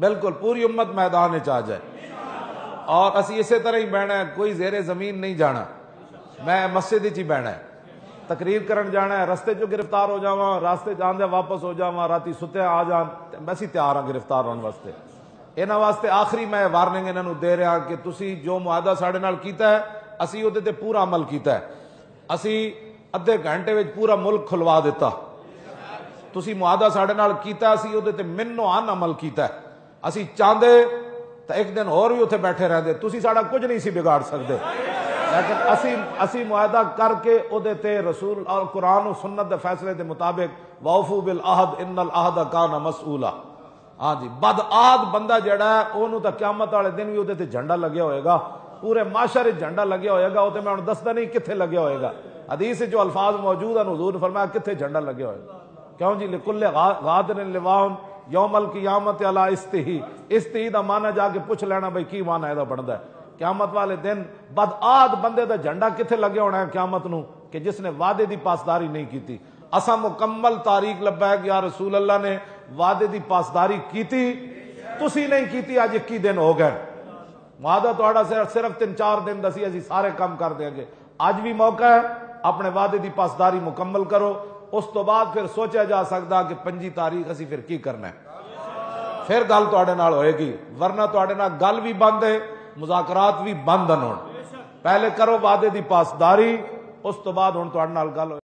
بالکل پوری امت میدان چ آ جائے اور اسی اسی طرح ہی بہنا ہے، کوئی زیر زمین نہیں جانا. میں مسجد ہی بہنا ہے، تقریر کرن جانا ہے، رستے جو گرفتار ہو جاواں، راستے جاندے واپس ہو جاواں، راتی ستے آ جان، بس ہی تیار ہاں گرفتار ہونے واسطے. انہاں واسطے آخری میں وارننگ انہاں نوں دے رہا کہ تسی جو معاہدہ ساڈے نال کیتا ہے اسی اودے تے پورا عمل کیتا ہے. اسی ادھے گھنٹے وچ پورا ملک کھلوا دیتا. تسی معاہدہ ساڈے نال کیتا ہے، اسی اودے تے منو ان عمل کیتا ہے. اسی چاہندے تو ایک دن اور بھی اتنے بیٹھے رہتے، تسی ساڈا کچھ نہیں سی بگاڑ سکتے، لیکن اسی معاہدہ کر کے اودے تے رسول اور قرآن و سنت دے فیصلے دے مطابق وَأَوْفُوا بِالْعَهْدِ إِنَّ الْعَهْدَ كَانَ مَسْئُولًا. ہاں جی، بدعہد بندہ جڑا ہے انہوں تا قیامت والے دن بھی اودے تے جھنڈا لگیا ہوئے گا، پورے معاشرے جھنڈا لگیا ہوئے گا. وہ تے میں ہن دسدا نہیں کتھے لگیا ہوئے گا. حدیث جو الفاظ موجود ہیں حضور نے فرمایا کتھے جھنڈا لگیا ہوئے گا. کیوں جی؟ لکل غادر لواء یوم القیامت علی استحی. استحی دا معنی جا کے پوچھ لینا بھئی کی معنی ہے دا بندا ہے. قیامت والے دن بدعاد بندے دا جھنڈا کتھے لگے ہونا ہے قیامت نو کہ جس نے وعدے دی پاسداری نہیں کیتی. اسا مکمل تاریخ لبیک یا رسول اللہ نے وعدے دی پاسداری کیتی، تسی نہیں کیتی. اج 21 دن ہو گئے، وعدہ تہاڈا صرف 3-4 دن دسی اسی سارے کام کر دیں گے. اج بھی موقع ہے، اپنے وعدے دی پاسداری مکمل کرو. اس تو بعد پھر سوچا جا سکتا کہ 25 تاریخ اسی پھر کی کرنا ہے، پھر گل تواڈے نال ہوئے گی. ورنہ تواڈے نال گل بھی بند ہے، مذاکرات بھی بند ہیں. پہلے کرو وعدے دی پاسداری، اس تو بعد ہن تواڈے نال گل